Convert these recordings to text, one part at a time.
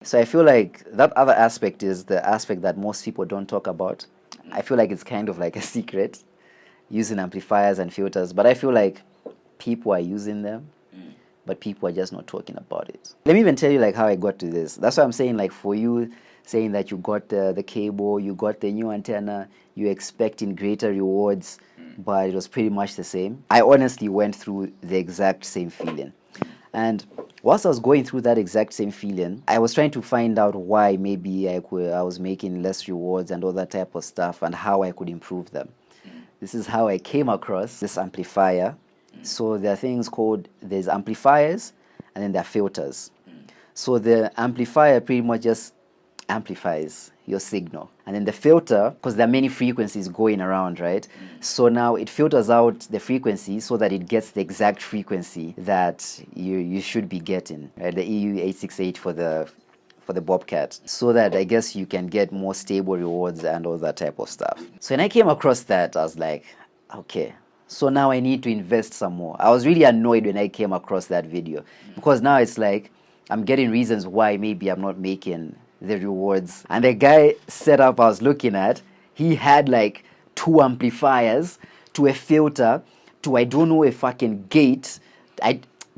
So I feel like that other aspect is the aspect that most people don't talk about. I feel like it's kind of like a secret, using amplifiers and filters, but I feel like people are using them, but people are just not talking about it. Let me even tell you like how I got to this. That's why I'm saying, like, for you saying that you got the cable, you got the new antenna, you're expecting greater rewards, but it was pretty much the same. I honestly went through the exact same feeling. And whilst I was going through that exact same feeling, I was trying to find out why maybe I was making less rewards and all that type of stuff, and how I could improve them. This is how I came across this amplifier. So there are things called, there's amplifiers and then there are filters. So the amplifier pretty much just amplifies your signal. And then the filter, because there are many frequencies going around, right? So now it filters out the frequency so that it gets the exact frequency that you should be getting, right? The EU868 for the Bobcat, so that I guess you can get more stable rewards and all that type of stuff. So when I came across that, I was like, okay, so now I need to invest some more. I was really annoyed when I came across that video, because now it's like I'm getting reasons why maybe I'm not making the rewards. And the guy setup I was looking at, he had like 2 amplifiers to a filter to, I don't know, a fucking gate.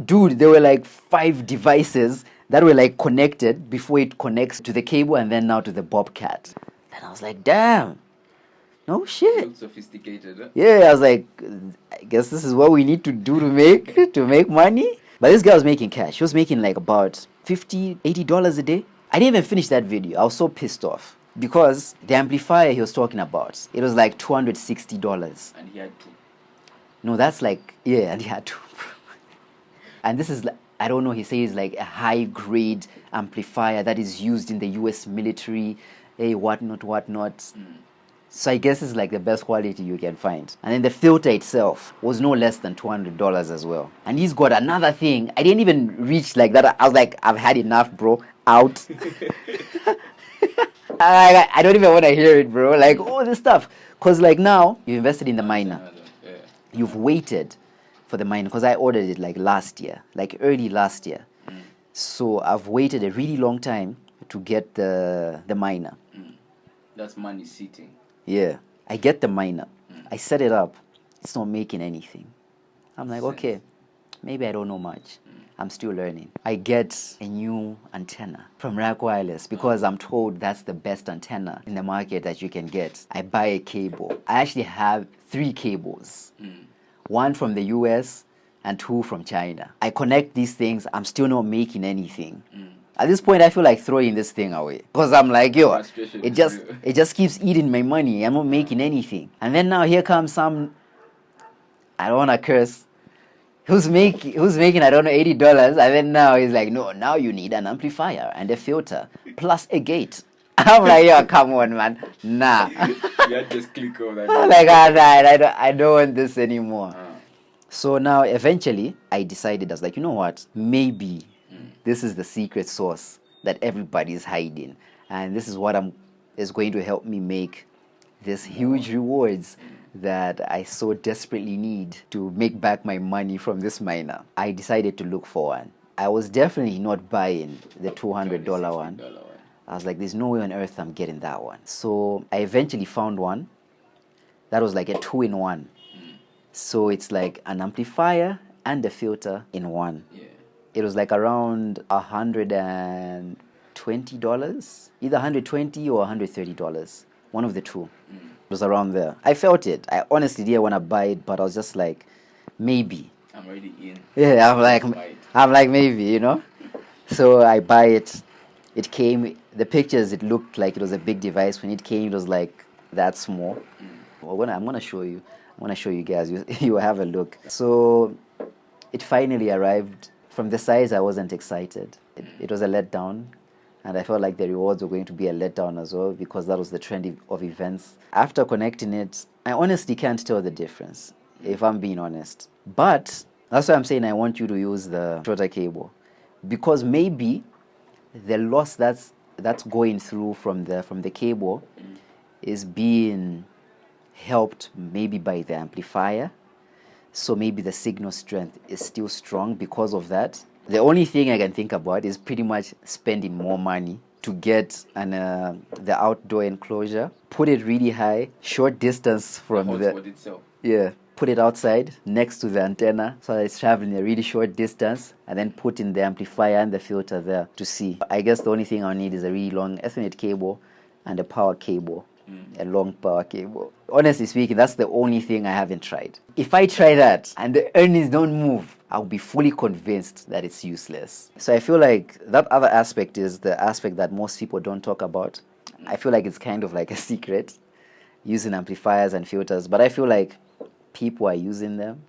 Dude, there were like 5 devices that were like connected before it connects to the cable and then now to the Bobcat. And I was like, damn, no shit. Looks sophisticated, huh? Yeah, I was like, I guess this is what we need to do to make money. But this guy was making cash. He was making like about $50, $80 a day. I didn't even finish that video. I was so pissed off because the amplifier he was talking about, it was like $260. And he had 2. No, that's like, yeah, and he had 2. And this is, I don't know, he says like a high grade amplifier that is used in the US military, whatnot. So I guess it's like the best quality you can find. And then the filter itself was no less than $200 as well. And he's got another thing. I didn't even reach like that. I was like, I've had enough, bro. Out. I don't even want to hear it, bro. Like, all this stuff. Because like now, you invested in the miner. Yeah. You've waited for the miner. Because I ordered it like last year. Like early last year. So I've waited a really long time to get the miner. That's money sitting. Yeah, I get the miner. I set it up. It's not making anything. I'm like, okay, maybe I don't know much. I'm still learning. I get a new antenna from Rack Wireless because I'm told that's the best antenna in the market that you can get. I buy a cable. I actually have 3 cables. 1 from the US and 2 from China. I connect these things. I'm still not making anything. At this point, I feel like throwing this thing away because I'm like, yo, it just keeps eating my money. I'm not making anything. And then now here comes some, I don't want to curse, who's making I don't know, $80, and then now he's like, no, now you need an amplifier and a filter plus a gate. I'm like, yo, come on, man, nah. Yeah, just click on that. Like, I don't want this anymore. So now eventually I decided, I was like, you know what, maybe this is the secret sauce that everybody is hiding, and this is what is going to help me make these huge rewards that I so desperately need to make back my money from this miner. I decided to look for one. I was definitely not buying the $200 one. I was like, there's no way on earth I'm getting that one. So I eventually found one that was like a 2-in-1. So it's like an amplifier and a filter in one. Yeah. It was like around $120, either $120 or $130, one of the two. It was around there. I felt it. I honestly didn't want to buy it, but I was just like, maybe. I'm already in. Yeah, I'm like maybe, you know. So I buy it. It came. The pictures, it looked like it was a big device. When it came, it was like that small. Well, I'm gonna show you. I'm gonna show you guys. You have a look. So it finally arrived. From the size, I wasn't excited. It was a letdown, and I felt like the rewards were going to be a letdown as well because that was the trend of events. After connecting it, I honestly can't tell the difference, if I'm being honest. But that's why I'm saying I want you to use the shorter cable, because maybe the loss that's going through from the cable is being helped maybe by the amplifier. So maybe the signal strength is still strong because of that. The only thing I can think about is pretty much spending more money to get the outdoor enclosure, put it really high, short distance from The hotspot itself. yeah, put it outside next to the antenna so that it's traveling a really short distance, and then put in the amplifier and the filter there to see. I guess the only thing I'll need is a really long Ethernet cable and a power cable, a long power cable. Honestly speaking, that's the only thing I haven't tried. If I try that and the earnings don't move, I'll be fully convinced that it's useless. So I feel like that other aspect is the aspect that most people don't talk about. I feel like it's kind of like a secret, using amplifiers and filters, but I feel like people are using them,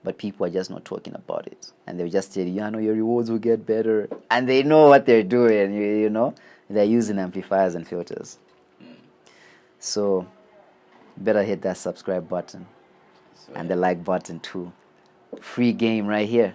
but people are just not talking about it. And they'll just tell you, I know your rewards will get better. And they know what they're doing, you know? They're using amplifiers and filters. So, better hit that subscribe button and the like button too. Free game right here.